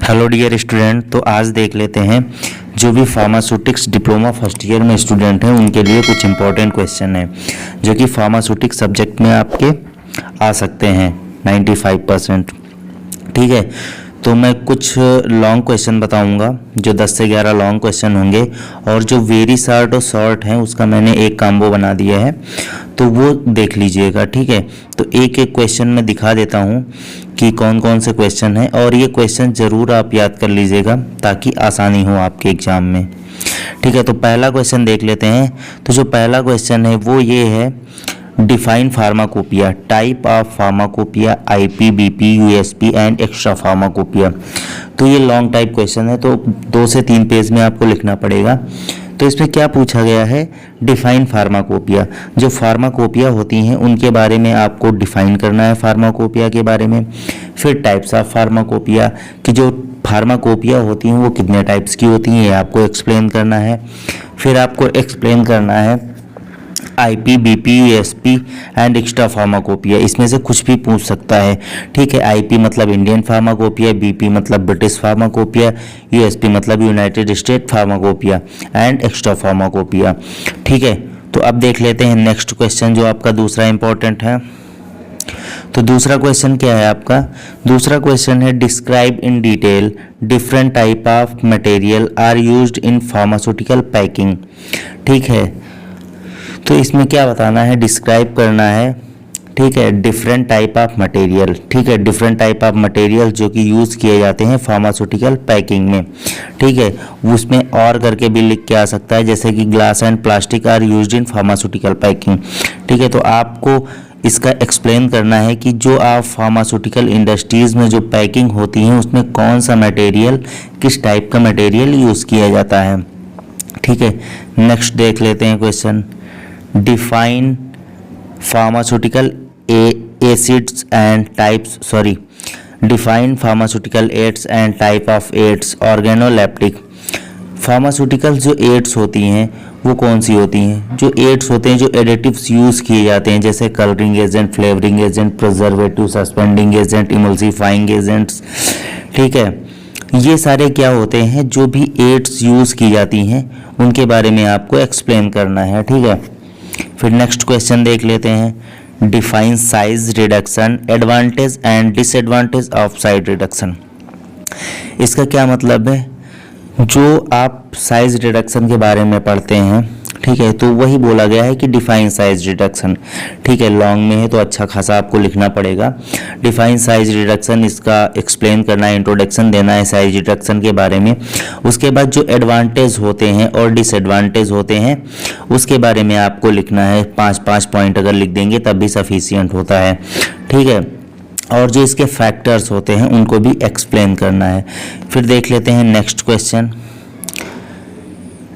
Hello dear student, तो आज देख लेते हैं जो भी फार्मास्यूटिक्स डिप्लोमा फर्स्ट ईयर में स्टूडेंट हैं उनके लिए कुछ इंपॉर्टेंट क्वेश्चन है जो कि फार्मास्यूटिक्स सब्जेक्ट में आपके आ सकते हैं 95%। ठीक है, तो मैं कुछ लॉन्ग क्वेश्चन बताऊंगा जो 10 से 11 लॉन्ग क्वेश्चन होंगे और जो वेरी शॉर्ट और शॉर्ट हैं उसका मैंने एक कॉम्बो बना दिया है, तो वो देख लीजिएगा। ठीक है, तो एक एक क्वेश्चन मैं दिखा देता हूँ कि कौन कौन से क्वेश्चन हैं और ये क्वेश्चन ज़रूर आप याद कर लीजिएगा ताकि आसानी हो आपके एग्ज़ाम में। ठीक है, तो पहला क्वेश्चन देख लेते हैं। तो जो पहला क्वेश्चन है वो ये है, define pharmacopoeia, type of pharmacopoeia, IP, BP, USP and extra pharmacopoeia. तो ये लॉन्ग टाइप क्वेश्चन है, तो 2 से 3 पेज में आपको लिखना पड़ेगा। तो इसमें क्या पूछा गया है, डिफाइन फार्माकोपिया। जो फार्माकोपिया होती हैं उनके बारे में आपको डिफाइन करना है, फार्माकोपिया के बारे में। फिर टाइप्स ऑफ फार्माकोपिया कि जो फार्माकोपिया होती हैं वो कितने टाइप्स की होती हैं ये आपको एक्सप्लेन करना है। फिर आपको एक्सप्लेन करना है IP, BP, USP and extra pharmacopoeia. इसमें से कुछ भी पूछ सकता है। ठीक है, आईपी मतलब इंडियन फार्माकोपिया, बीपी मतलब ब्रिटिश फार्माकोपिया, यूएसपी मतलब United state pharmacopoeia and extra pharmacopoeia. ठीक है, तो अब देख लेते हैं नेक्स्ट क्वेश्चन जो आपका दूसरा इंपॉर्टेंट है। तो दूसरा क्वेश्चन क्या है आपका, दूसरा क्वेश्चन है, describe in detail different type of material are used in pharmaceutical packing. ठीक है, तो इसमें क्या बताना है, डिस्क्राइब करना है। ठीक है, डिफरेंट टाइप ऑफ मटेरियल। ठीक है, डिफरेंट टाइप ऑफ मटेरियल जो कि यूज़ किए जाते हैं फार्मास्यूटिकल पैकिंग में। ठीक है, उसमें और करके भी लिख के आ सकता है, जैसे कि glass and plastic are used in pharmaceutical packing. ठीक है, तो आपको इसका एक्सप्लेन करना है कि जो आप फार्मास्यूटिकल इंडस्ट्रीज़ में जो पैकिंग होती हैं उसमें कौन सा मटेरियल, किस टाइप का मटेरियल यूज़ किया जाता है। ठीक है, नेक्स्ट देख लेते हैं question, define pharmaceutical acids and types, define pharmaceutical aids and type of aids, organoleptic. Pharmaceutical जो एड्स होती हैं वो कौन सी होती हैं, जो एड्स होते हैं जो एडिटिव्स यूज़ किए जाते हैं, जैसे colouring agent, flavouring agent, preservative, suspending agent, emulsifying agents. ठीक है, ये सारे क्या होते हैं, जो भी एड्स यूज़ की जाती हैं उनके बारे में आपको एक्सप्लेन करना है। ठीक है, फिर नेक्स्ट क्वेश्चन देख लेते हैं, define size reduction, advantage and disadvantage of size reduction. इसका क्या मतलब है, जो आप साइज रिडक्शन के बारे में पढ़ते हैं, ठीक है, तो वही बोला गया है कि डिफाइन साइज रिडक्शन। ठीक है, लॉन्ग में है तो अच्छा खासा आपको लिखना पड़ेगा। डिफाइन साइज रिडक्शन, इसका एक्सप्लेन करना है, इंट्रोडक्शन देना है साइज रिडक्शन के बारे में। उसके बाद जो एडवांटेज होते हैं और डिसएडवांटेज होते हैं उसके बारे में आपको लिखना है। 5-5 पॉइंट अगर लिख देंगे तब भी सफिशियंट होता है। ठीक है, और जो इसके फैक्टर्स होते हैं उनको भी एक्सप्लेन करना है। फिर देख लेते हैं next question,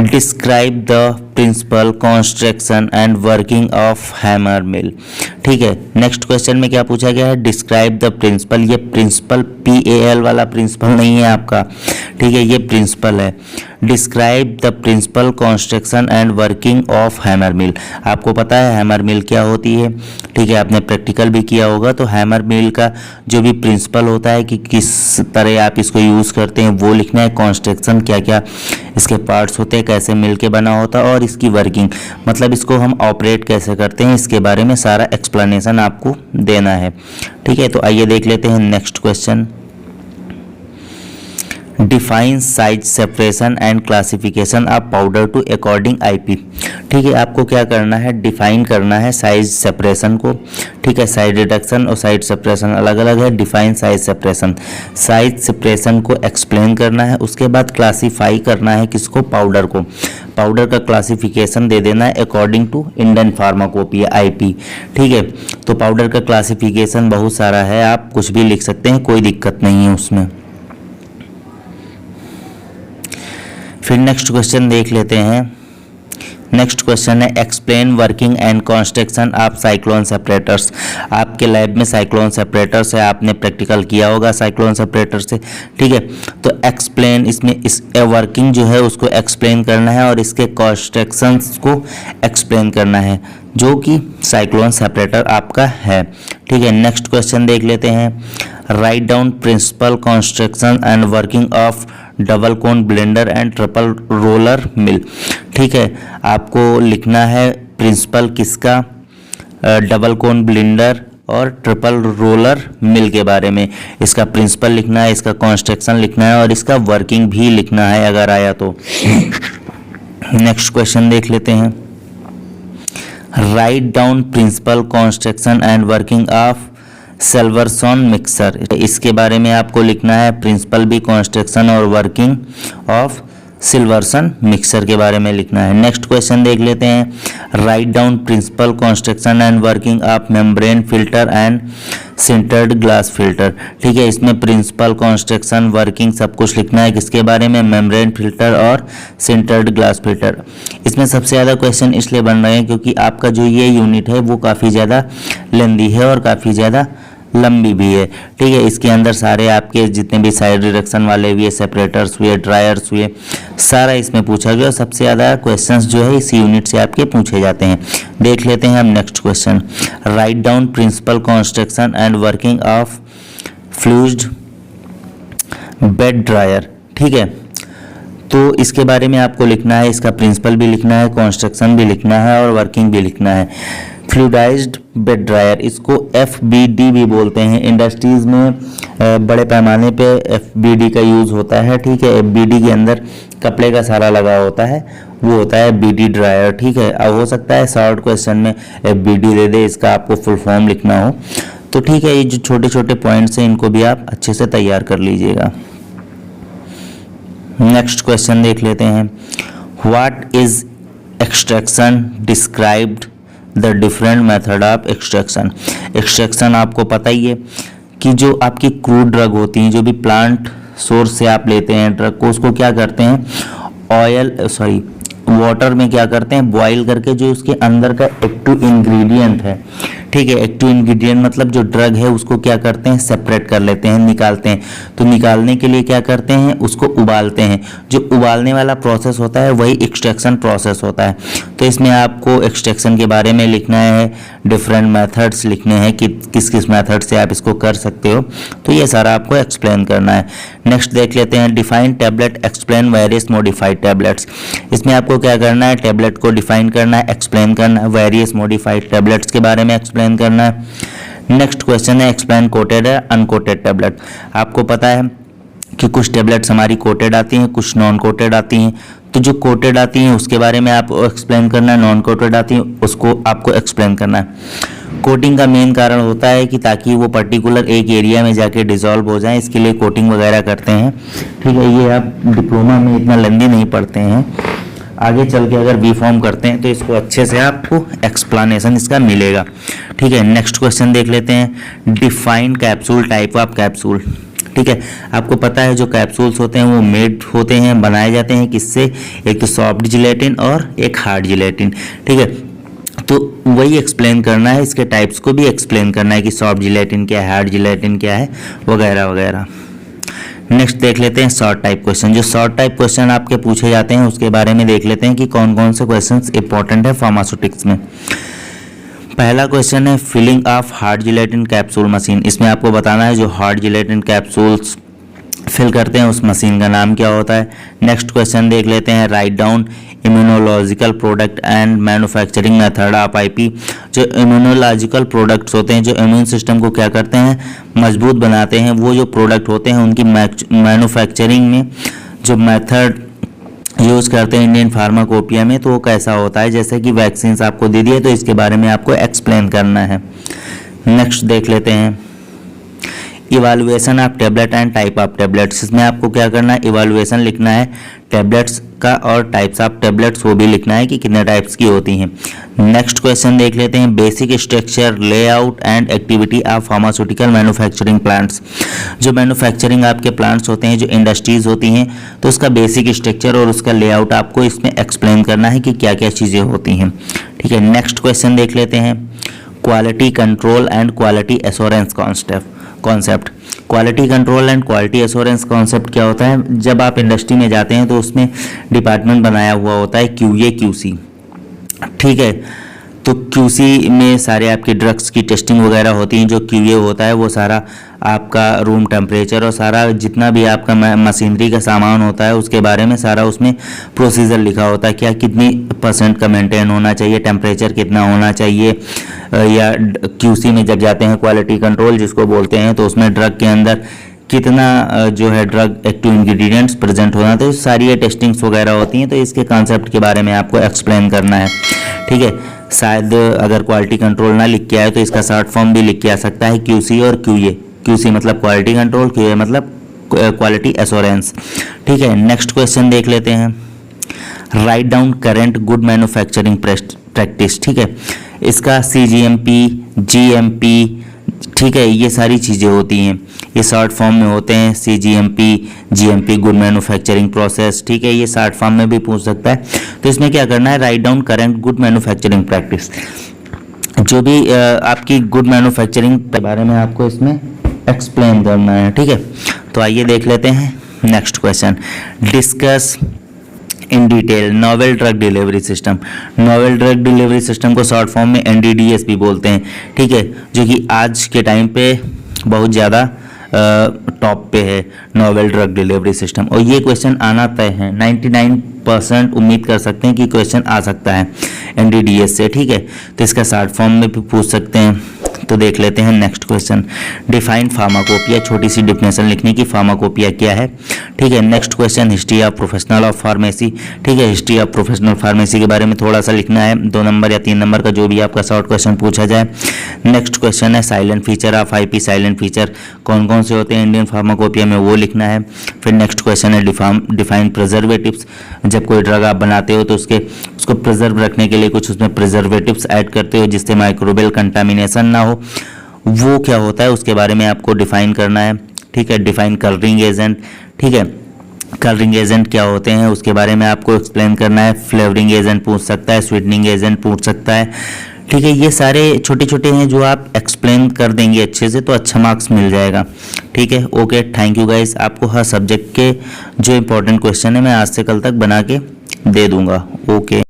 describe the principle, construction and working of hammer mill. ठीक है, नेक्स्ट क्वेश्चन में क्या पूछा गया है, डिस्क्राइब द प्रिंसिपल। ये प्रिंसिपल PAL वाला प्रिंसिपल नहीं है आपका। ठीक है, ये प्रिंसिपल है। Describe the principle, construction and working of hammer mill. आपको पता है हैमर मिल क्या होती है। ठीक है, आपने प्रैक्टिकल भी किया होगा। तो हैमर मिल का जो भी प्रिंसिपल होता है कि किस तरह आप इसको यूज़ करते हैं वो लिखना है। कंस्ट्रक्शन, क्या क्या इसके पार्ट्स होते हैं, कैसे मिल के बना होता है, और इसकी वर्किंग मतलब इसको हम ऑपरेट कैसे करते हैं, इसके बारे में सारा एक्सप्लेनेशन आपको देना है। ठीक है, तो आइए देख लेते हैं next question, define size separation and classification of powder to according IP. ठीक है, आपको क्या करना है, डिफाइन करना है साइज सेपरेशन को। ठीक है, साइज रिडक्शन और साइज सेपरेशन अलग अलग है। Define size separation, size separation को एक्सप्लेन करना है। उसके बाद क्लासीफाई करना है किसको, पाउडर को। पाउडर का क्लासिफिकेशन दे देना है according to Indian pharmacopoeia IP. ठीक है, तो पाउडर का क्लासिफिकेशन बहुत सारा है, आप कुछ भी लिख सकते हैं, कोई दिक्कत नहीं है उसमें। फिर नेक्स्ट क्वेश्चन देख लेते हैं। नेक्स्ट क्वेश्चन है, explain working and construction of cyclone separators. आपके लैब में साइक्लोन सेपरेटर्स है, आपने प्रैक्टिकल किया होगा साइक्लोन सेपरेटर से। ठीक है, तो एक्सप्लेन, इसमें इस वर्किंग जो है उसको एक्सप्लेन करना है और इसके कंस्ट्रक्शंस को एक्सप्लेन करना है, जो कि साइक्लोन सेपरेटर आपका है। ठीक है, नेक्स्ट क्वेश्चन देख लेते हैं, right down principle construction and working of double cone blender and triple roller mill. ठीक है, आपको लिखना है प्रिंसिपल किसका, डबल कोन ब्लेंडर और ट्रिपल रोलर मिल के बारे में। इसका प्रिंसिपल लिखना है, इसका कंस्ट्रक्शन लिखना है और इसका वर्किंग भी लिखना है अगर आया तो। नेक्स्ट क्वेश्चन देख लेते हैं। Right down principle construction and working of Silverson mixer. इसके बारे में आपको लिखना है प्रिंसिपल भी, कंस्ट्रक्शन और वर्किंग ऑफ सिल्वरसन मिक्सर के बारे में लिखना है। नेक्स्ट क्वेश्चन देख लेते हैं। Right down principle construction and working of membrane filter and sintered glass filter. ठीक है, इसमें प्रिंसिपल कंस्ट्रक्शन वर्किंग सब कुछ लिखना है किसके बारे में, मेम्ब्रेन फिल्टर और सिंटर्ड ग्लास फिल्टर। इसमें सबसे ज़्यादा क्वेश्चन इसलिए बन रहे हैं क्योंकि आपका जो ये यूनिट है वो काफ़ी ज़्यादा लेंदी है और काफ़ी ज़्यादा लंबी भी है। ठीक है, इसके अंदर सारे आपके जितने भी साइड रिडक्शन वाले हुए, सेपरेटर्स हुए, ड्रायर्स हुए, सारा इसमें पूछा गया और सबसे ज़्यादा क्वेश्चंस जो है इस यूनिट से आपके पूछे जाते हैं। देख लेते हैं हम next question. Write down principle construction and working of fluid bed dryer. ठीक है, तो इसके बारे में आपको लिखना है, इसका प्रिंसिपल भी लिखना है, कंस्ट्रक्शन भी लिखना है और वर्किंग भी लिखना है। फ्लूइडाइज्ड बेड ड्रायर, इसको FBD भी बोलते हैं। इंडस्ट्रीज़ में बड़े पैमाने पे FBD का यूज़ होता है। ठीक है, FBD के अंदर कपड़े का सारा लगा होता है, वो होता है BD ड्रायर। ठीक है, अब हो सकता है शॉर्ट क्वेश्चन में FBD दे दे, इसका आपको फुल फॉर्म लिखना हो तो ठीक है, ये जो छोटे छोटे पॉइंट्स हैं इनको भी आप अच्छे से तैयार कर लीजिएगा। नेक्स्ट क्वेश्चन देख लेते हैं। What is extraction, described the different method of extraction. Extraction आपको पता ही है कि जो आपकी क्रूड ड्रग होती हैं, जो भी प्लांट सोर्स से आप लेते हैं ड्रग को, उसको क्या करते हैं, वाटर में क्या करते हैं, बॉईल करके जो उसके अंदर का एक्टिव इंग्रेडिएंट है, ठीक है, एक्टिव इंग्रेडिएंट मतलब जो ड्रग है उसको क्या करते हैं, सेपरेट कर लेते हैं, निकालते हैं। तो निकालने के लिए क्या करते हैं, उसको उबालते हैं। जो उबालने वाला प्रोसेस होता है वही एक्सट्रैक्शन प्रोसेस होता है। तो इसमें आपको एक्सट्रैक्शन के बारे में लिखना है, डिफरेंट मेथड्स लिखने हैं कि किस किस मेथड से आप इसको कर सकते हो, तो ये सारा आपको एक्सप्लेन करना है। नेक्स्ट देख लेते हैं। Define tablet, explain various modified tablets. इसमें आपको क्या करना है, टैबलेट को डिफाइन करना है, एक्सप्लेन करना है, वेरियस मॉडिफाइड टैबलेट्स के बारे में एक्सप्लेन करना है। नेक्स्ट क्वेश्चन है एक्सप्लेन कोटेड है अनकोटेड टैबलेट। आपको पता है कि कुछ टैबलेट्स हमारी कोटेड आती हैं, कुछ नॉन कोटेड आती हैं। तो जो कोटेड आती हैं उसके बारे में आपको एक्सप्लेन करना है, नॉन कोटेड आती हैं उसको आपको एक्सप्लेन करना है। कोटिंग का मेन कारण होता है कि ताकि वो पर्टिकुलर एक एरिया में जाके डिसॉल्व हो जाए, इसके लिए कोटिंग वगैरह करते हैं। ठीक है, ये आप डिप्लोमा में इतना लेंदी नहीं पढ़ते हैं, आगे चल के अगर बी फॉर्म करते हैं तो इसको अच्छे से आपको एक्सप्लेनेशन इसका मिलेगा। ठीक है, नेक्स्ट क्वेश्चन देख लेते हैं। Define capsule, type of capsule. ठीक है, आपको पता है जो कैप्सूल्स होते हैं वो मेड होते हैं, बनाए जाते हैं किससे, एक तो सॉफ्ट जिलेटिन और एक हार्ड जिलेटिन। ठीक है, तो वही एक्सप्लेन करना है, इसके टाइप्स को भी एक्सप्लेन करना है कि सॉफ्ट जिलेटिन क्या है, हार्ड जिलेटिन क्या है, वगैरह वगैरह। नेक्स्ट देख लेते हैं शॉर्ट टाइप क्वेश्चन। जो शॉर्ट टाइप क्वेश्चन आपके पूछे जाते हैं उसके बारे में देख लेते हैं कि कौन कौन से क्वेश्चंस इंपॉर्टेंट है फार्मास्यूटिक्स में। पहला क्वेश्चन है filling of hard gelatin capsule machine. इसमें आपको बताना है जो हार्ड जिलेटिन कैप्सूल्स फिल करते हैं उस मशीन का नाम क्या होता है। नेक्स्ट क्वेश्चन देख लेते हैं। Write down immunological product and manufacturing method of IP। जो इम्यूनोलॉजिकल प्रोडक्ट्स होते हैं, जो इम्यून सिस्टम को क्या करते हैं, मजबूत बनाते हैं, वो जो प्रोडक्ट होते हैं उनकी मैन्युफैक्चरिंग में जो मेथड यूज़ करते हैं इंडियन फार्माकोपिया में, तो वो कैसा होता है। जैसे कि वैक्सीन आपको दे दिए तो इसके बारे में आपको एक्सप्लेन करना है। नेक्स्ट देख लेते हैं evaluation of tablet and type of tablets. इसमें आपको क्या करना है, इवालुएशन लिखना है टैबलेट्स का और टाइप्स ऑफ टैबलेट्स वो भी लिखना है कि कितने टाइप्स की होती हैं। नेक्स्ट क्वेश्चन देख लेते हैं। Basic structure, layout and activity of pharmaceutical manufacturing plants. जो मैन्युफैक्चरिंग आपके प्लांट्स होते हैं, जो इंडस्ट्रीज होती हैं, तो उसका बेसिक स्ट्रक्चर और उसका लेआउट आपको इसमें एक्सप्लेन करना है कि क्या क्या चीज़ें होती हैं। ठीक है, नेक्स्ट क्वेश्चन देख लेते हैं। Quality control and quality assurance concept. Quality control and quality assurance concept क्या होता है, जब आप इंडस्ट्री में जाते हैं तो उसमें डिपार्टमेंट बनाया हुआ होता है QA QC। ठीक है, तो क्यूसी में सारे आपके ड्रग्स की टेस्टिंग वगैरह होती हैं। जो क्यूए होता है वो सारा आपका रूम टेम्परेचर और सारा जितना भी आपका मशीनरी का सामान होता है उसके बारे में सारा उसमें प्रोसीजर लिखा होता है। क्या कितनी % का मेंटेन होना चाहिए, टेम्परेचर कितना होना चाहिए, या क्यूसी में जब जाते हैं क्वालिटी कंट्रोल जिसको बोलते हैं, तो उसमें ड्रग के अंदर कितना जो है ड्रग एक्टिव इंग्रेडिएंट्स प्रेजेंट होना, तो सारी ये टेस्टिंग्स वगैरह होती हैं। तो इसके कॉन्सेप्ट के बारे में आपको एक्सप्लेन करना है, ठीक है। शायद अगर क्वालिटी कंट्रोल ना लिख के आए तो इसका शॉर्ट फॉर्म भी लिख के आ सकता है क्यूसी और क्यूए। क्यूसी मतलब क्वालिटी कंट्रोल, क्यूए मतलब क्वालिटी एश्योरेंस, ठीक है। नेक्स्ट क्वेश्चन देख लेते हैं। Write down current good manufacturing practice, ठीक है। इसका CGMP, GMP, ठीक है, ये सारी चीज़ें होती हैं, ये शॉर्ट फॉर्म में होते हैं। CGMP, GMP good manufacturing process, ठीक है, ये शॉर्ट फॉर्म में भी पूछ सकता है। तो इसमें क्या करना है, write down current good manufacturing practice, जो भी आपकी गुड मैन्युफैक्चरिंग के बारे में आपको इसमें एक्सप्लेन करना है, ठीक है। तो आइए देख लेते हैं next question. Discuss in detail novel drug delivery system. Novel drug delivery system को शॉर्ट फॉर्म में NDDS भी बोलते हैं, ठीक है, जो कि आज के टाइम पे बहुत ज़्यादा टॉप पे है नोवेल ड्रग डिलीवरी सिस्टम। और ये क्वेश्चन आना तय है, 99% उम्मीद कर सकते हैं कि क्वेश्चन आ सकता है NDDS से, ठीक है। तो इसका शॉर्ट फॉर्म में भी पूछ सकते हैं। तो देख लेते हैं नेक्स्ट क्वेश्चन। डिफाइन फार्माकोपिया, छोटी सी डिफिनेशन लिखने की, फार्माकोपिया क्या है, ठीक है। Next question history of professional of pharmacy, ठीक है, हिस्ट्री ऑफ प्रोफेशनल फार्मेसी के बारे में थोड़ा सा लिखना है, 2 नंबर या 3 नंबर का जो भी आपका शॉर्ट क्वेश्चन पूछा जाए। नेक्स्ट क्वेश्चन है silent feature of IP, silent feature कौन कौन से होते हैं इंडियन फार्माकोपिया में, वो लिखना है। फिर नेक्स्ट क्वेश्चन है डिफाइन प्रिजर्वेटिव्स, जब कोई ड्रग आप बनाते हो तो उसको प्रिजर्व रखने के लिए कुछ उसमें प्रिजर्वेटिव्स ऐड करते हो जिससे माइक्रोबियल कंटामिनेशन ना हो, वो क्या होता है उसके बारे में आपको डिफाइन करना है, ठीक है। डिफाइन कलरिंग एजेंट, ठीक है, कलरिंग एजेंट क्या होते हैं उसके बारे में आपको एक्सप्लेन करना है। फ्लेवरिंग एजेंट पूछ सकता है, स्वीटनिंग एजेंट पूछ सकता है, ठीक है। ये सारे छोटे छोटे हैं जो आप एक्सप्लेन कर देंगे अच्छे से तो अच्छा मार्क्स मिल जाएगा, ठीक है। Okay, thank you guys. आपको हर सब्जेक्ट के जो इंपॉर्टेंट क्वेश्चन है मैं आज से कल तक बना के दे दूंगा। ओके।